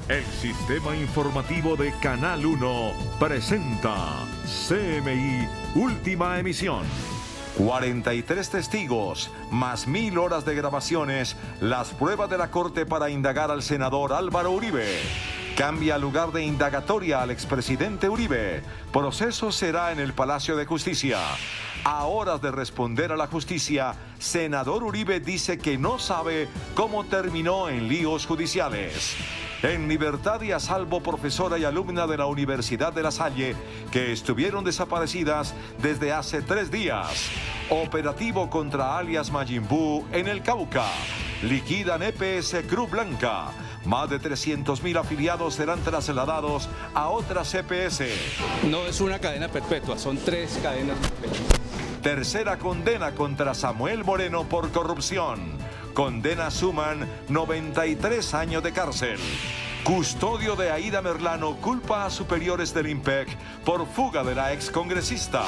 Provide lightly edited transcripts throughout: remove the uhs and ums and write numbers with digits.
El sistema informativo de Canal 1 presenta CMI Última Emisión. 43 testigos, más 1000 horas de grabaciones, las pruebas de la Corte para indagar al senador Álvaro Uribe. Cambia lugar de indagatoria al expresidente Uribe. Proceso será en el Palacio de Justicia. A horas de responder a la justicia, senador Uribe dice que no sabe cómo terminó en líos judiciales. En libertad y a salvo, profesora y alumna de la Universidad de La Salle, que estuvieron desaparecidas desde hace 3 días. Operativo contra alias Majin Buu en el Cauca. Liquidan EPS Cruz Blanca. Más de 300.000 afiliados serán trasladados a otras EPS. No es una cadena perpetua, son 3 cadenas perpetuas. Tercera condena contra Samuel Moreno por corrupción. Condenas suman 93 años de cárcel. Custodio de Aida Merlano culpa a superiores del IMPEC por fuga de la excongresista.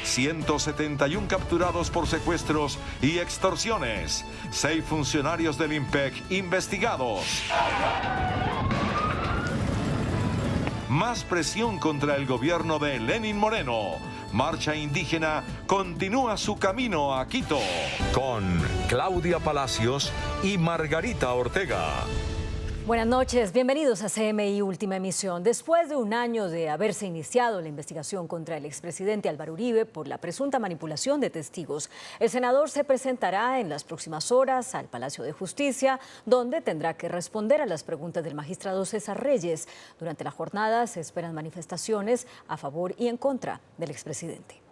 171 capturados por secuestros y extorsiones. 6 funcionarios del IMPEC investigados. Más presión contra el gobierno de Lenín Moreno. Marcha indígena continúa su camino a Quito. Con Claudia Palacios y Margarita Ortega. Buenas noches, bienvenidos a CMI Última Emisión. Después de un año de haberse iniciado la investigación contra el expresidente Álvaro Uribe por la presunta manipulación de testigos, el senador se presentará en las próximas horas al Palacio de Justicia, donde tendrá que responder a las preguntas del magistrado César Reyes. Durante la jornada se esperan manifestaciones a favor y en contra del expresidente.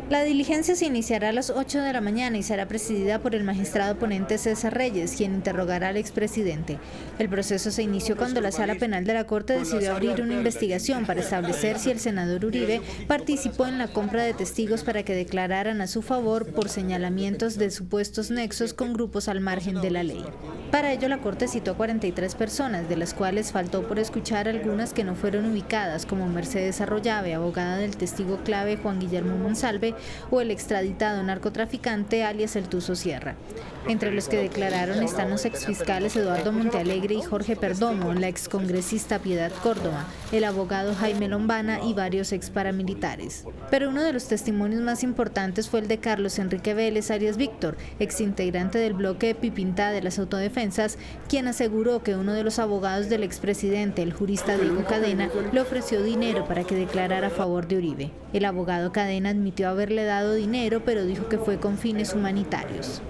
La diligencia se iniciará a las 8 de la mañana y será presidida por el magistrado ponente César Reyes, quien interrogará al expresidente. El proceso se inició cuando la Sala Penal de la Corte decidió abrir una investigación para establecer si el senador Uribe participó en la compra de testigos para que declararan a su favor por señalamientos de supuestos nexos con grupos al margen de la ley. Para ello, la Corte citó a 43 personas, de las cuales faltó por escuchar algunas que no fueron ubicadas, como Mercedes Arroyave, abogada del testigo clave Juan Guillermo Monsalve, o el extraditado narcotraficante alias El Tuzo Sierra. Entre los que declararon están los exfiscales Eduardo Montealegre y Jorge Perdomo, la excongresista Piedad Córdoba, el abogado Jaime Lombana y varios exparamilitares. Pero uno de los testimonios más importantes fue el de Carlos Enrique Vélez alias Víctor, exintegrante del bloque Pipinta de las Autodefensas, quien aseguró que uno de los abogados del expresidente, el jurista Diego Cadena, le ofreció dinero para que declarara a favor de Uribe. El abogado Cadena admitió haberle dado dinero, pero dijo que fue con fines humanitarios.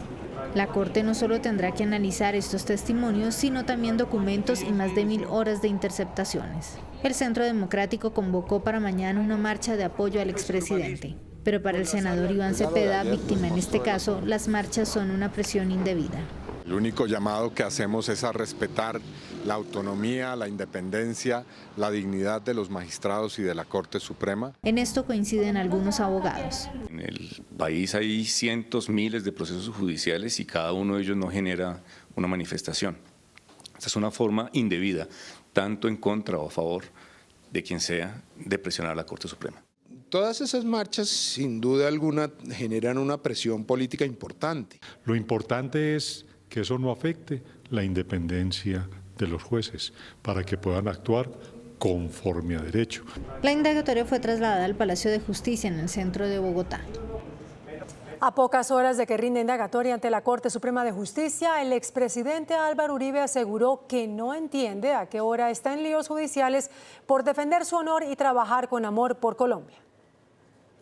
La Corte no solo tendrá que analizar estos testimonios, sino también documentos y más de 1000 horas de interceptaciones. El Centro Democrático convocó para mañana una marcha de apoyo al expresidente. Pero para el senador Iván Cepeda, víctima en este caso, las marchas son una presión indebida. El único llamado que hacemos es a respetar la autonomía, la independencia, la dignidad de los magistrados y de la Corte Suprema. En esto coinciden algunos abogados. En el país hay cientos, miles de procesos judiciales y cada uno de ellos no genera una manifestación. Esta es una forma indebida, tanto en contra o a favor de quien sea, de presionar a la Corte Suprema. Todas esas marchas, sin duda alguna, generan una presión política importante. Lo importante es que eso no afecte la independencia de los jueces, para que puedan actuar conforme a derecho. La indagatoria fue trasladada al Palacio de Justicia en el centro de Bogotá. A pocas horas de que rinda indagatoria ante la Corte Suprema de Justicia, el expresidente Álvaro Uribe aseguró que no entiende a qué hora está en líos judiciales por defender su honor y trabajar con amor por Colombia.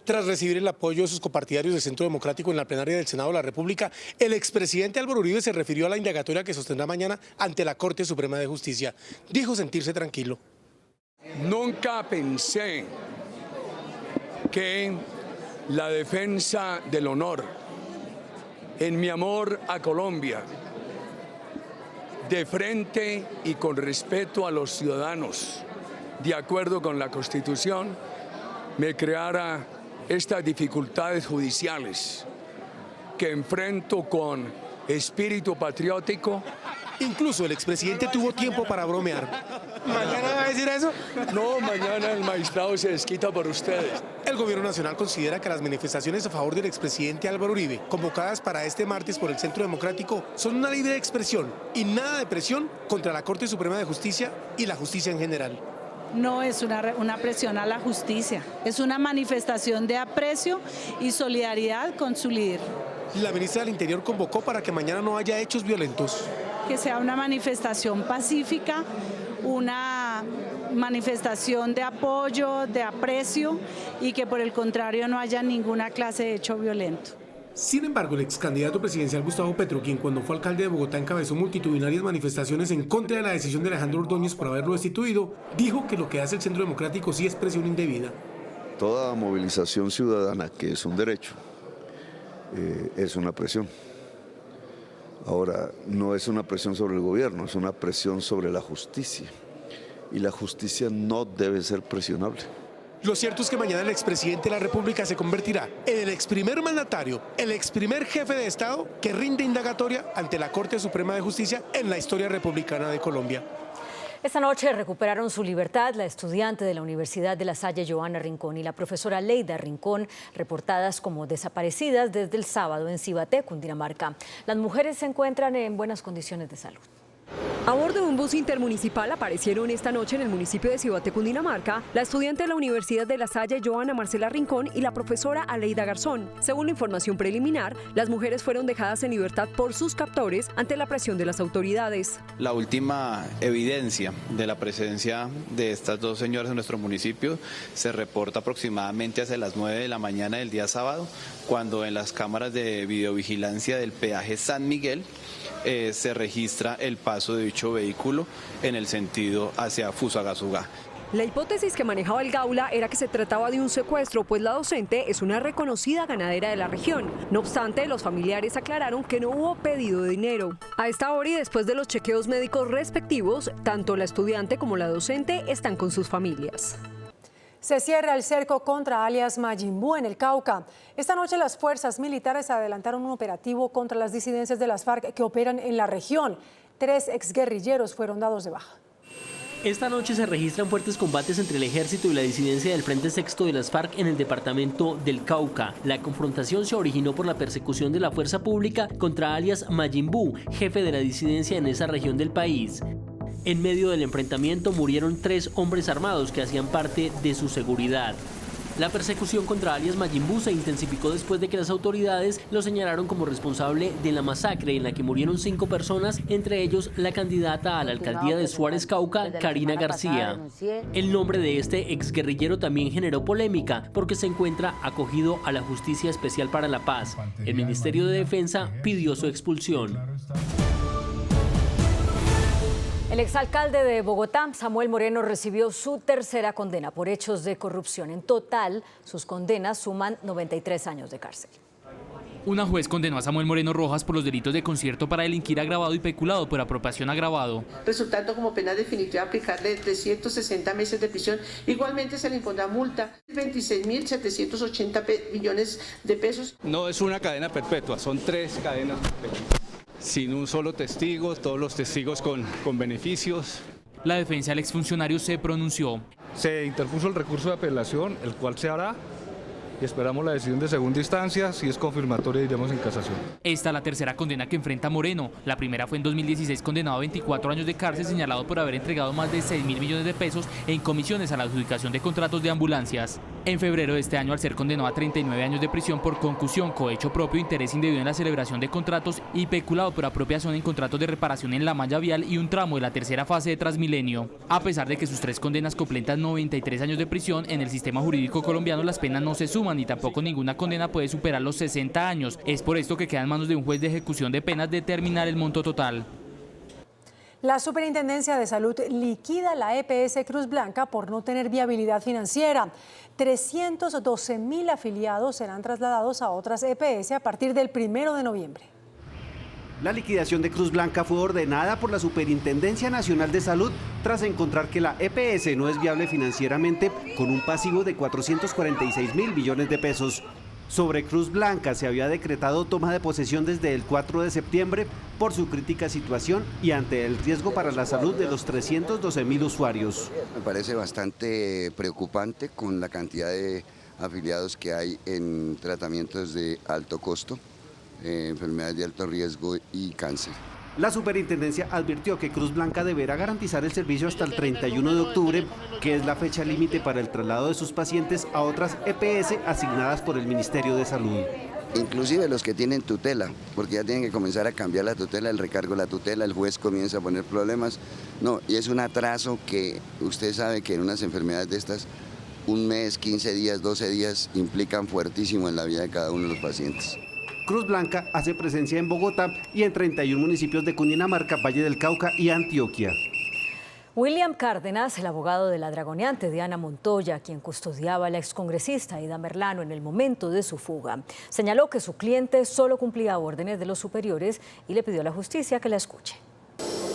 Tras recibir el apoyo de sus copartidarios del Centro Democrático en la plenaria del Senado de la República, el expresidente Álvaro Uribe se refirió a la indagatoria que sostendrá mañana ante la Corte Suprema de Justicia. Dijo sentirse tranquilo. Nunca pensé que la defensa del honor, en mi amor a Colombia, de frente y con respeto a los ciudadanos, de acuerdo con la Constitución, me creara estas dificultades judiciales que enfrento con espíritu patriótico. Incluso el expresidente tuvo tiempo para bromear. Mañana va a a decir eso? No, mañana el magistrado se desquita por ustedes. El gobierno nacional considera que las manifestaciones a favor del expresidente Álvaro Uribe, convocadas para este martes por el Centro Democrático, son una libre expresión y nada de presión contra la Corte Suprema de Justicia y la justicia en general. No es una presión a la justicia, es una manifestación de aprecio y solidaridad con su líder. La ministra del Interior convocó para que mañana no haya hechos violentos. Que sea una manifestación pacífica, una manifestación de apoyo, de aprecio y que por el contrario no haya ninguna clase de hecho violento. Sin embargo, el ex candidato presidencial Gustavo Petro, quien cuando fue alcalde de Bogotá encabezó multitudinarias manifestaciones en contra de la decisión de Alejandro Ordóñez por haberlo destituido, dijo que lo que hace el Centro Democrático sí es presión indebida. Toda movilización ciudadana, que es un derecho, es una presión. Ahora, no es una presión sobre el gobierno, es una presión sobre la justicia. Y la justicia no debe ser presionable. Lo cierto es que mañana el expresidente de la República se convertirá en el exprimer mandatario, el exprimer jefe de Estado que rinde indagatoria ante la Corte Suprema de Justicia en la historia republicana de Colombia. Esta noche recuperaron su libertad la estudiante de la Universidad de La Salle, Johanna Rincón, y la profesora Leida Rincón, reportadas como desaparecidas desde el sábado en Cibaté, Cundinamarca. Las mujeres se encuentran en buenas condiciones de salud. A bordo de un bus intermunicipal aparecieron esta noche en el municipio de Cibaté, Cundinamarca, la estudiante de la Universidad de La Salle, Johanna Marcela Rincón, y la profesora Aleida Garzón. Según la información preliminar, las mujeres fueron dejadas en libertad por sus captores ante la presión de las autoridades. La última evidencia de la presencia de estas dos señoras en nuestro municipio se reporta aproximadamente hacia las 9 de la mañana del día sábado, cuando en las cámaras de videovigilancia del peaje San Miguel se registra el paso de dicho vehículo en el sentido hacia Fusagasugá. La hipótesis que manejaba el Gaula era que se trataba de un secuestro, pues la docente es una reconocida ganadera de la región. No obstante, los familiares aclararon que no hubo pedido de dinero. A esta hora y después de los chequeos médicos respectivos, tanto la estudiante como la docente están con sus familias. Se cierra el cerco contra alias Majin Buu en el Cauca. Esta noche las fuerzas militares adelantaron un operativo contra las disidencias de las FARC que operan en la región. 3 exguerrilleros fueron dados de baja. Esta noche se registran fuertes combates entre el ejército y la disidencia del Frente Sexto de las FARC en el departamento del Cauca. La confrontación se originó por la persecución de la fuerza pública contra alias Majin Buu, jefe de la disidencia en esa región del país. En medio del enfrentamiento murieron 3 hombres armados que hacían parte de su seguridad. La persecución contra alias Majin Buu se intensificó después de que las autoridades lo señalaron como responsable de la masacre en la que murieron 5 personas, entre ellos la candidata a la alcaldía de Suárez Cauca, Karina García. El nombre de este exguerrillero también generó polémica porque se encuentra acogido a la Justicia Especial para la Paz. El Ministerio de Defensa pidió su expulsión. El exalcalde de Bogotá, Samuel Moreno, recibió su tercera condena por hechos de corrupción. En total, sus condenas suman 93 años de cárcel. Una juez condenó a Samuel Moreno Rojas por los delitos de concierto para delinquir agravado y peculado por apropiación agravado. Resultando como pena definitiva aplicarle 360 meses de prisión. Igualmente se le impondrá multa de 26.780 millones de pesos. No es una cadena perpetua, son 3 cadenas perpetuas. Sin un solo testigo, todos los testigos con beneficios. La defensa del exfuncionario se pronunció. Se interpuso el recurso de apelación, el cual se hará, y esperamos la decisión de segunda instancia. Si es confirmatoria, iremos en casación. Esta es la tercera condena que enfrenta Moreno. La primera fue en 2016, condenado a 24 años de cárcel, señalado por haber entregado más de 6.000 millones de pesos en comisiones a la adjudicación de contratos de ambulancias. En febrero de este año, al ser condenado a 39 años de prisión por concusión, cohecho propio, interés indebido en la celebración de contratos y peculado por apropiación en contratos de reparación en la malla vial y un tramo de la tercera fase de Transmilenio. A pesar de que sus 3 condenas completan 93 años de prisión, en el sistema jurídico colombiano las penas no se suman y tampoco ninguna condena puede superar los 60 años. Es por esto que queda en manos de un juez de ejecución de penas determinar el monto total. La Superintendencia de Salud liquida la EPS Cruz Blanca por no tener viabilidad financiera. 312.000 afiliados serán trasladados a otras EPS a partir del 1 de noviembre. La liquidación de Cruz Blanca fue ordenada por la Superintendencia Nacional de Salud tras encontrar que la EPS no es viable financieramente con un pasivo de 446.000 millones de pesos. Sobre Cruz Blanca se había decretado toma de posesión desde el 4 de septiembre por su crítica situación y ante el riesgo para la salud de los 312.000 usuarios. Me parece bastante preocupante con la cantidad de afiliados que hay en tratamientos de alto costo, enfermedades de alto riesgo y cáncer. La superintendencia advirtió que Cruz Blanca deberá garantizar el servicio hasta el 31 de octubre, que es la fecha límite para el traslado de sus pacientes a otras EPS asignadas por el Ministerio de Salud. Inclusive los que tienen tutela, porque ya tienen que comenzar a cambiar la tutela, el recargo de la tutela, el juez comienza a poner problemas. No, y es un atraso que usted sabe que en unas enfermedades de estas, un mes, 15 días, 12 días implican fuertísimo en la vida de cada uno de los pacientes. Cruz Blanca hace presencia en Bogotá y en 31 municipios de Cundinamarca, Valle del Cauca y Antioquia. William Cárdenas, el abogado de la dragoneante Diana Montoya, quien custodiaba a la excongresista Aida Merlano en el momento de su fuga, señaló que su cliente solo cumplía órdenes de los superiores y le pidió a la justicia que la escuche.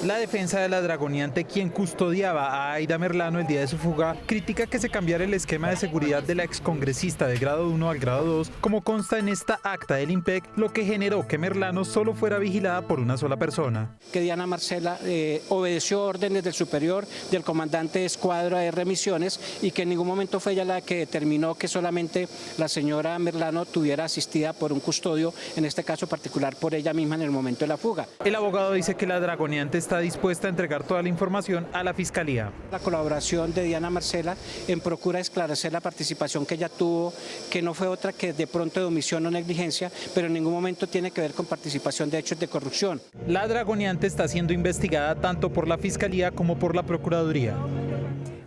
La defensa de la dragoneante, quien custodiaba a Aida Merlano el día de su fuga, critica que se cambiara el esquema de seguridad de la excongresista de grado 1 al grado 2, como consta en esta acta del IMPEC, lo que generó que Merlano solo fuera vigilada por una sola persona. Que Diana Marcela obedeció órdenes del superior, del comandante de escuadra de remisiones, y que en ningún momento fue ella la que determinó que solamente la señora Merlano tuviera asistida por un custodio, en este caso particular por ella misma en el momento de la fuga. El abogado dice que la dragoneante está dispuesta a entregar toda la información a la Fiscalía. La colaboración de Diana Marcela en procura de esclarecer la participación que ella tuvo, que no fue otra que de pronto de omisión o negligencia, pero en ningún momento tiene que ver con participación de hechos de corrupción. La dragoneante está siendo investigada tanto por la Fiscalía como por la Procuraduría.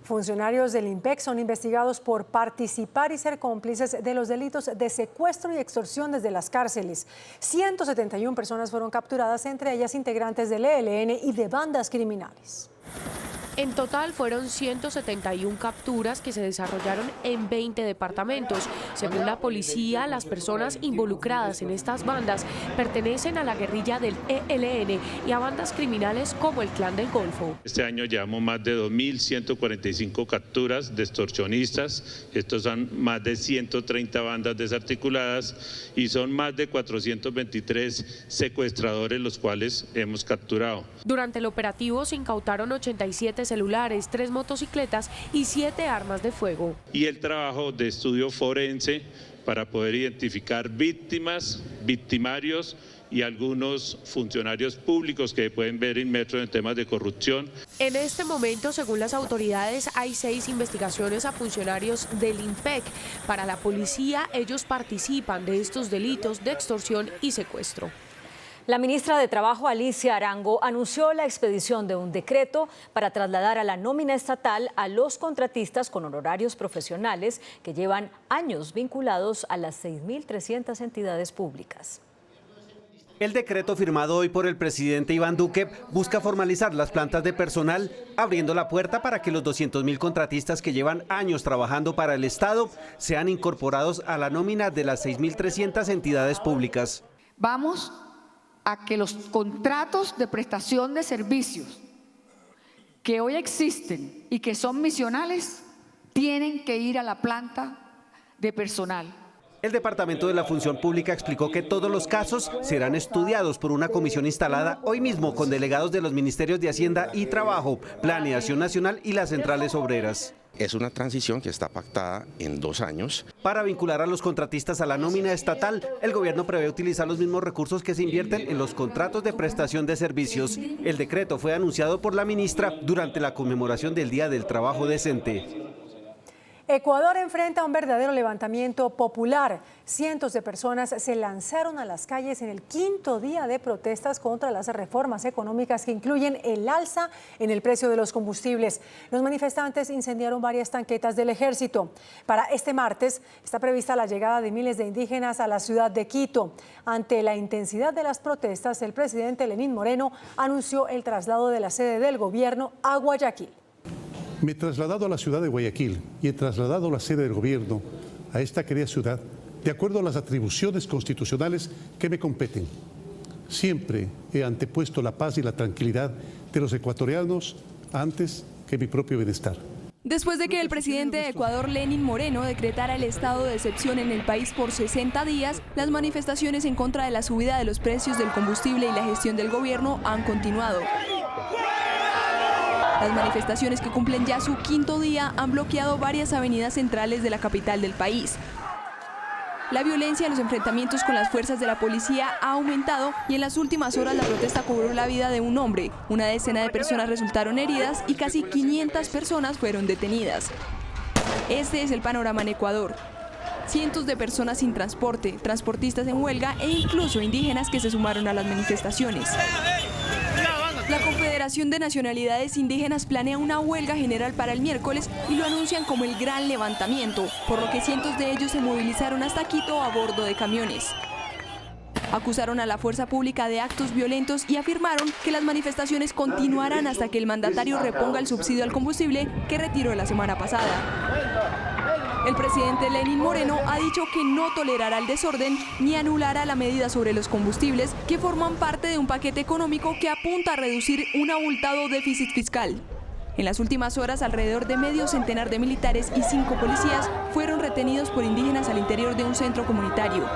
Funcionarios del IMPEC son investigados por participar y ser cómplices de los delitos de secuestro y extorsión desde las cárceles. 171 personas fueron capturadas, entre ellas integrantes del ELN y de bandas criminales. En total fueron 171 capturas que se desarrollaron en 20 departamentos. Según la policía, las personas involucradas en estas bandas pertenecen a la guerrilla del ELN y a bandas criminales como el Clan del Golfo. Este año llevamos más de 2.145 capturas de extorsionistas. Estos son más de 130 bandas desarticuladas y son más de 423 secuestradores los cuales hemos capturado. Durante el operativo se incautaron 87 celulares, 3 motocicletas y 7 armas de fuego. Y el trabajo de estudio forense para poder identificar víctimas, victimarios y algunos funcionarios públicos que pueden ver inmersos en temas de corrupción. En este momento, según las autoridades, hay 6 investigaciones a funcionarios del IMPEC. Para la policía, ellos participan de estos delitos de extorsión y secuestro. La ministra de Trabajo, Alicia Arango, anunció la expedición de un decreto para trasladar a la nómina estatal a los contratistas con honorarios profesionales que llevan años vinculados a las 6.300 entidades públicas. El decreto firmado hoy por el presidente Iván Duque busca formalizar las plantas de personal, abriendo la puerta para que los 200.000 contratistas que llevan años trabajando para el Estado sean incorporados a la nómina de las 6.300 entidades públicas. Vamos a que los contratos de prestación de servicios que hoy existen y que son misionales tienen que ir a la planta de personal. El Departamento de la Función Pública explicó que todos los casos serán estudiados por una comisión instalada hoy mismo con delegados de los Ministerios de Hacienda y Trabajo, Planeación Nacional y las centrales obreras. Es una transición que está pactada en 2 años. Para vincular a los contratistas a la nómina estatal, el gobierno prevé utilizar los mismos recursos que se invierten en los contratos de prestación de servicios. El decreto fue anunciado por la ministra durante la conmemoración del Día del Trabajo Decente. Ecuador enfrenta un verdadero levantamiento popular. Cientos de personas se lanzaron a las calles en el 5º día de protestas contra las reformas económicas que incluyen el alza en el precio de los combustibles. Los manifestantes incendiaron varias tanquetas del ejército. Para este martes está prevista la llegada de miles de indígenas a la ciudad de Quito. Ante la intensidad de las protestas, el presidente Lenín Moreno anunció el traslado de la sede del gobierno a Guayaquil. Me he trasladado a la ciudad de Guayaquil y he trasladado la sede del gobierno a esta querida ciudad de acuerdo a las atribuciones constitucionales que me competen. Siempre he antepuesto la paz y la tranquilidad de los ecuatorianos antes que mi propio bienestar. Después de que el presidente de Ecuador, Lenín Moreno, decretara el estado de excepción en el país por 60 días, las manifestaciones en contra de la subida de los precios del combustible y la gestión del gobierno han continuado. Las manifestaciones, que cumplen ya su quinto día, han bloqueado varias avenidas centrales de la capital del país. La violencia en los enfrentamientos con las fuerzas de la policía ha aumentado y en las últimas horas la protesta cobró la vida de un hombre. Una decena de personas resultaron heridas y casi 500 personas fueron detenidas. Este es el panorama en Ecuador. Cientos de personas sin transporte, transportistas en huelga e incluso indígenas que se sumaron a las manifestaciones. La Confederación de Nacionalidades Indígenas planea una huelga general para el miércoles y lo anuncian como el gran levantamiento, por lo que cientos de ellos se movilizaron hasta Quito a bordo de camiones. Acusaron a la fuerza pública de actos violentos y afirmaron que las manifestaciones continuarán hasta que el mandatario reponga el subsidio al combustible que retiró la semana pasada. El presidente Lenín Moreno ha dicho que no tolerará el desorden ni anulará la medida sobre los combustibles, que forman parte de un paquete económico que apunta a reducir un abultado déficit fiscal. En las últimas horas, alrededor de medio centenar de militares y 5 policías fueron retenidos por indígenas al interior de un centro comunitario.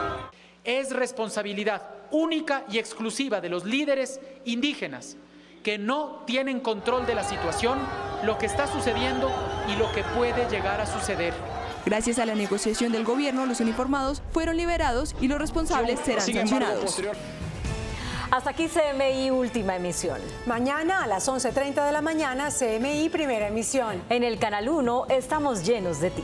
Es responsabilidad única y exclusiva de los líderes indígenas que no tienen control de la situación, lo que está sucediendo y lo que puede llegar a suceder. Gracias a la negociación del gobierno, los uniformados fueron liberados y los responsables serán sancionados. Hasta aquí CMI Última Emisión. Mañana a las 11:30 de la mañana, CMI Primera Emisión. En el Canal 1 estamos llenos de ti.